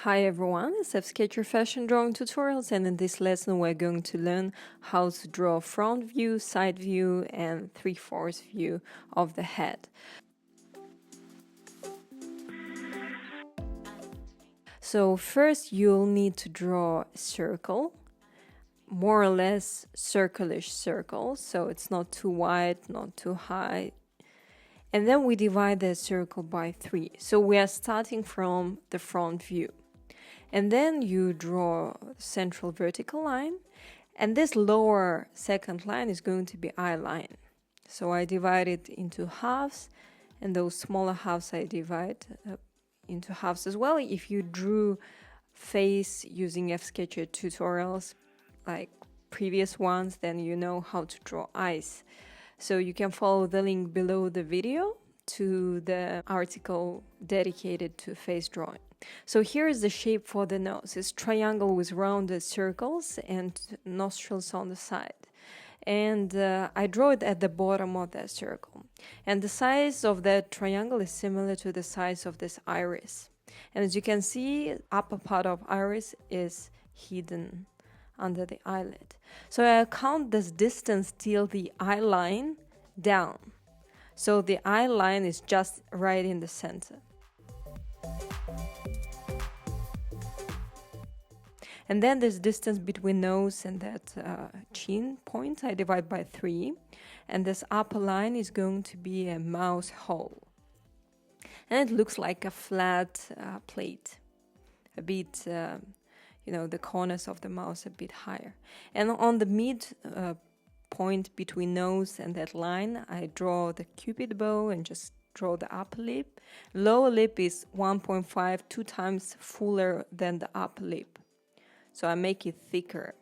Hi everyone, it's Sketcher Fashion Drawing Tutorials, and in this lesson we're going to learn how to draw front view, side view and 3/4 view of the head. So first you'll need to draw a circle, more or less circle-ish circle, so it's not too wide, not too high. And then we divide the circle by 3. So we are starting from the front view. And then you draw a central vertical line, and this lower second line is going to be eye line. So I divide it into halves, and those smaller halves I divide into halves as well. If you drew face using Sketcher tutorials like previous ones, then you know how to draw eyes. So you can follow the link below the video to the article dedicated to face drawing. So here is the shape for the nose. It's triangle with rounded circles and nostrils on the side. And I draw it at the bottom of that circle. And the size of that triangle is similar to the size of this iris. And as you can see, upper part of iris is hidden under the eyelid. So I count this distance till the eye line down. So the eye line is just right in the center. And then this distance between nose and that chin point, I divide by 3. And this upper line is going to be a mouse hole. And it looks like a flat plate, a bit, the corners of the mouse a bit higher. And on the mid point between nose and that line, I draw the cupid bow and just draw the upper lip. Lower lip is 1.5, 2 times fuller than the upper lip. So I make it thicker.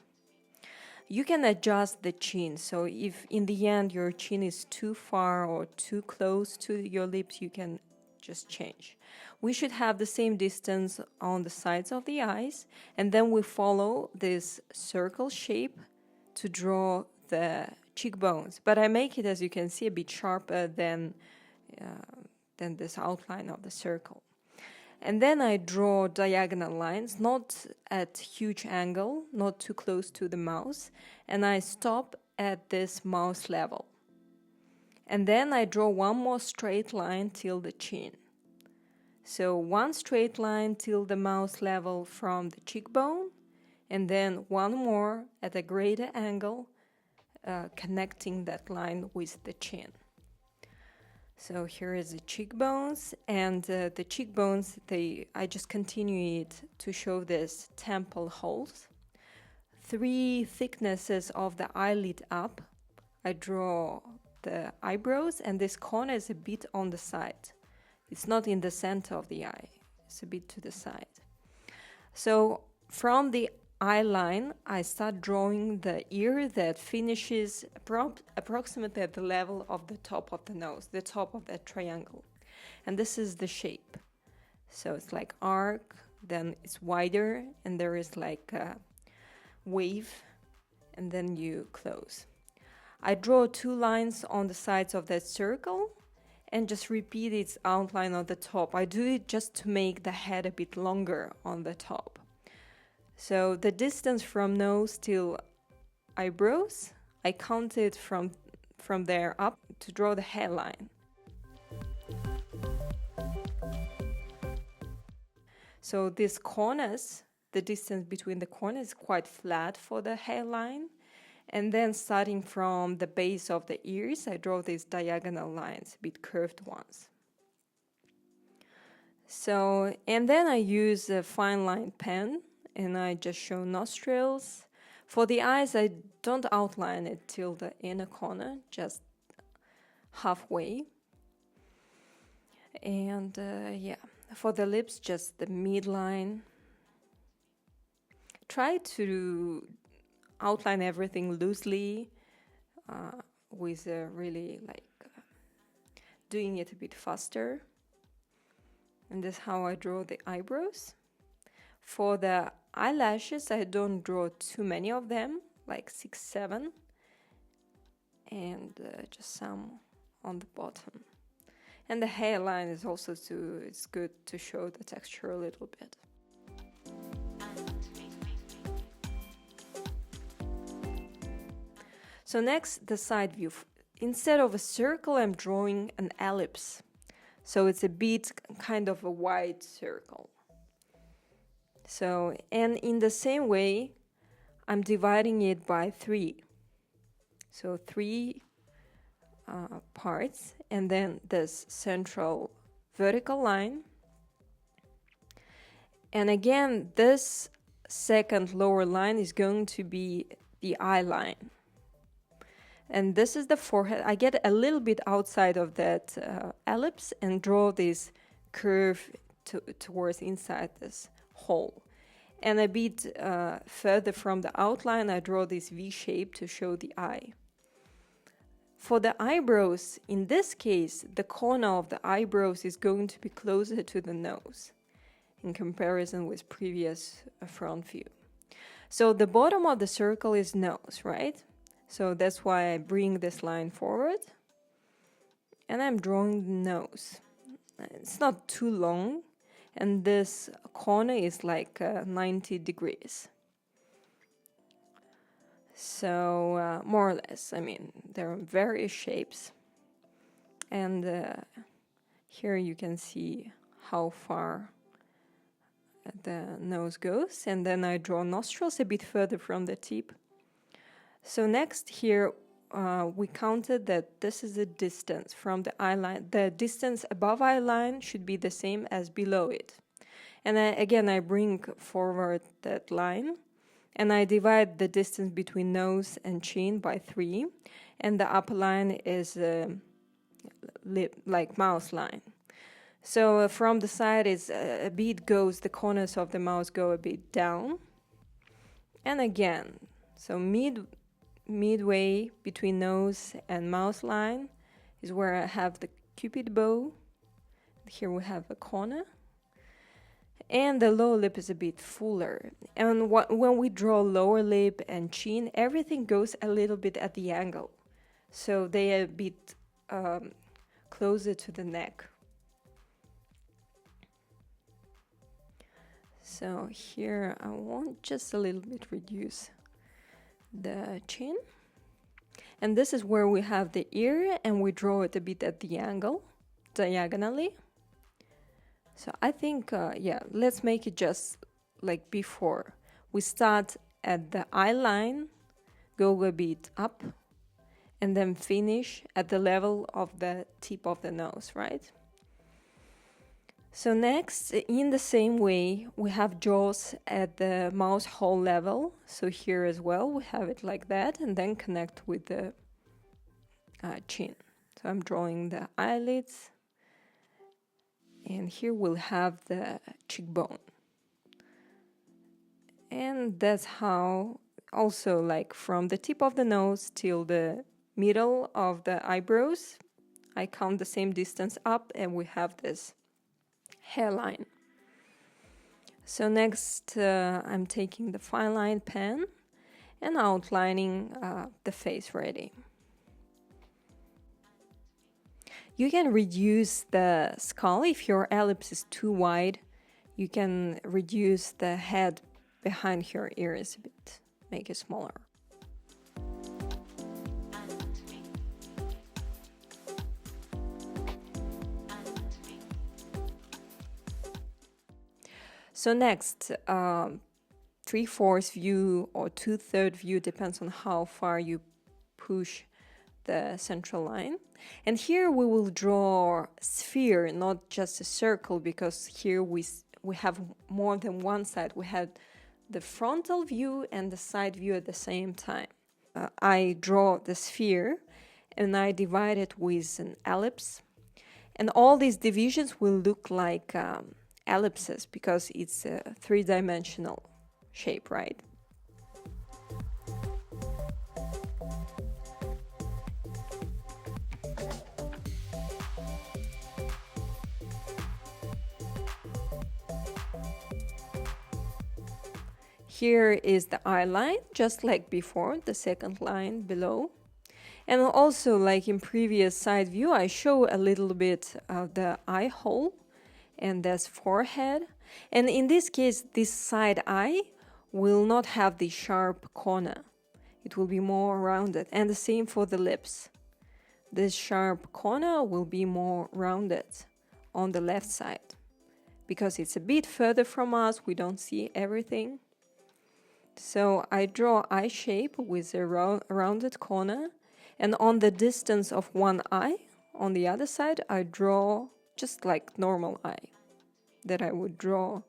You can adjust the chin. So if in the end your chin is too far or too close to your lips, you can just change. We should have the same distance on the sides of the eyes, and then we follow this circle shape to draw the cheekbones. But I make it, as you can see, a bit sharper than this outline of the circle. And then I draw diagonal lines, not at huge angle, not too close to the mouse, and I stop at this mouse level. And then I draw one more straight line till the chin. So one straight line till the mouse level from the cheekbone, and then one more at a greater angle, connecting that line with the chin. So here is the cheekbones, and the cheekbones, I just continue it to show this temple holes. 3 thicknesses of the eyelid up. I draw the eyebrows, and this corner is a bit on the side. It's not in the center of the eye, it's a bit to the side. So from the eye line, I start drawing the ear that finishes approximately at the level of the top of the nose, the top of that triangle. And this is the shape. So it's like arc, then it's wider, and there is like a wave, and then you close. I draw 2 lines on the sides of that circle and just repeat its outline on the top. I do it just to make the head a bit longer on the top. So the distance from nose till eyebrows, I count it from there up to draw the hairline. So these corners, the distance between the corners is quite flat for the hairline. And then starting from the base of the ears, I draw these diagonal lines, a bit curved ones. So, and then I use a fine line pen, and I just show nostrils. For the eyes, I don't outline it till the inner corner, just halfway. And for the lips, just the midline. Try to outline everything loosely, with really doing it a bit faster. And that's how I draw the eyebrows. For the eyelashes, I don't draw too many of them, like 6, 7, and just some on the bottom. And the hairline is also it's good to show the texture a little bit. So next, the side view. Instead of a circle, I'm drawing an ellipse. So it's a bit kind of a wide circle. So, and in the same way, I'm dividing it by 3. So 3 parts, and then this central vertical line. And again, this second lower line is going to be the eye line. And this is the forehead. I get a little bit outside of that ellipse and draw this curve towards inside this hole. And a bit further from the outline, I draw this V shape to show the eye. For the eyebrows, in this case, the corner of the eyebrows is going to be closer to the nose in comparison with previous front view. So the bottom of the circle is nose, right? So that's why I bring this line forward and I'm drawing the nose. It's not too long, and this corner is like 90 degrees. So more or less, I mean, there are various shapes. And here you can see how far the nose goes. And then I draw nostrils a bit further from the tip. So next here, we counted that this is the distance from the eye line. The distance above eye line should be the same as below it. And again, I bring forward that line. And I divide the distance between nose and chin by 3. And the upper line is like mouth line. So from the side, is a bit goes, the corners of the mouth go a bit down. And again, so midway between nose and mouth line is where I have the cupid bow. Here we have a corner. And the lower lip is a bit fuller. And when we draw lower lip and chin, everything goes a little bit at the angle. So they are a bit closer to the neck. So here I want just a little bit reduce the chin. And this is where we have the ear, and we draw it a bit at the angle, diagonally. So I think, yeah, let's make it just like before. We start at the eye line, go a bit up, and then finish at the level of the tip of the nose, right? So next, in the same way, we have jaws at the mouth hole level. So here as well, we have it like that, and then connect with the chin. So I'm drawing the eyelids. And here we'll have the cheekbone. And that's how, also like from the tip of the nose till the middle of the eyebrows, I count the same distance up and we have this hairline. So next I'm taking the fine line pen and outlining the face ready. You can reduce the skull. If your ellipse is too wide, you can reduce the head behind your ears a bit, make it smaller. So next, 3/4 view or 2/3 view, depends on how far you push the central line. And here we will draw a sphere, not just a circle, because here we have more than one side. We had the frontal view and the side view at the same time. I draw the sphere and I divide it with an ellipse. And all these divisions will look like ellipses because it's a 3-dimensional shape, right? Here is the eye line, just like before, the second line below. And also, like in previous side view, I show a little bit of the eye hole and this forehead. And in this case, this side eye will not have the sharp corner. it will be more rounded. And the same for the lips. This sharp corner will be more rounded on the left side. Because it's a bit further from us, we don't see everything. So I draw eye shape with a rounded corner, and on the distance of one eye, on the other side, I draw just like normal eye that I would draw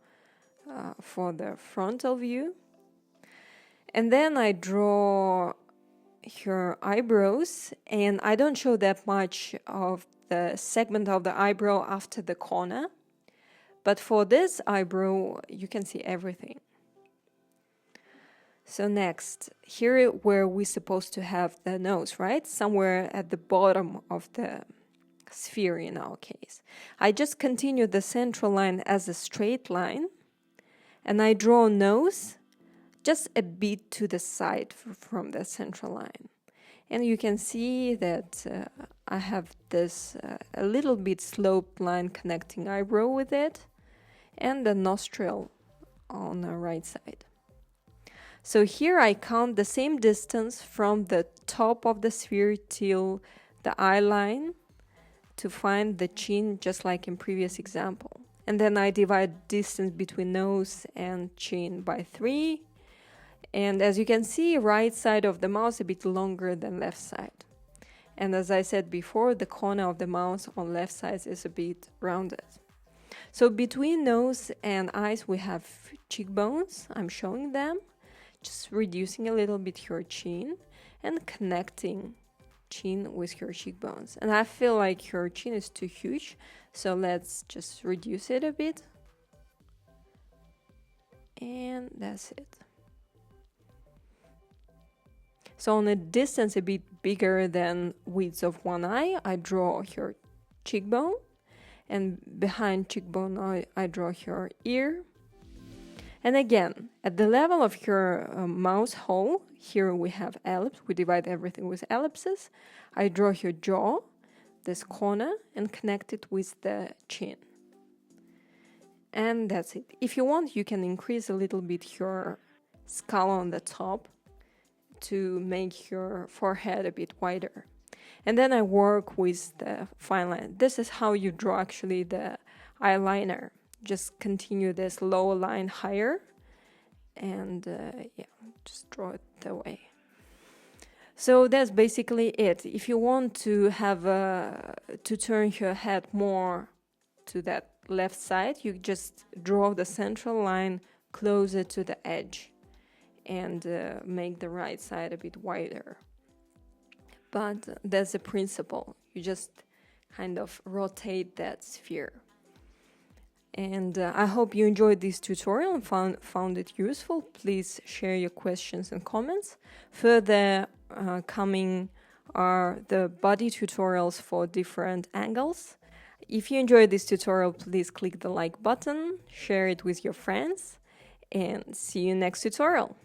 for the frontal view. And then I draw her eyebrows, and I don't show that much of the segment of the eyebrow after the corner. But for this eyebrow, you can see everything. So next, here where we're supposed to have the nose, right? Somewhere at the bottom of the sphere in our case. I just continue the central line as a straight line, and I draw a nose just a bit to the side from the central line. And you can see that I have this a little bit sloped line connecting eyebrow with it, and the nostril on the right side. So here I count the same distance from the top of the sphere till the eye line to find the chin, just like in previous example. And then I divide distance between nose and chin by 3. And as you can see, right side of the mouth a bit longer than left side. And as I said before, the corner of the mouth on left side is a bit rounded. So between nose and eyes we have cheekbones. I'm showing them. Just reducing a little bit your chin and connecting chin with your cheekbones. And I feel like your chin is too huge, so let's just reduce it a bit. And that's it. So on a distance a bit bigger than width of one eye, I draw your cheekbone. And behind cheekbone, I draw your ear. And again, at the level of your mouth hole, here we have ellipse. We divide everything with ellipses. I draw your jaw, this corner, and connect it with the chin. And that's it. If you want, you can increase a little bit your skull on the top to make your forehead a bit wider. And then I work with the fine line. This is how you draw actually the eyeliner. Just continue this lower line higher and just draw it that way. So that's basically it. If you want to have to turn your head more to that left side, you just draw the central line closer to the edge and make the right side a bit wider. But that's the principle. You just kind of rotate that sphere. And I hope you enjoyed this tutorial and found it useful. Please share your questions and comments. Further coming are the body tutorials for different angles. If you enjoyed this tutorial, please click the like button, share it with your friends, and see you next tutorial.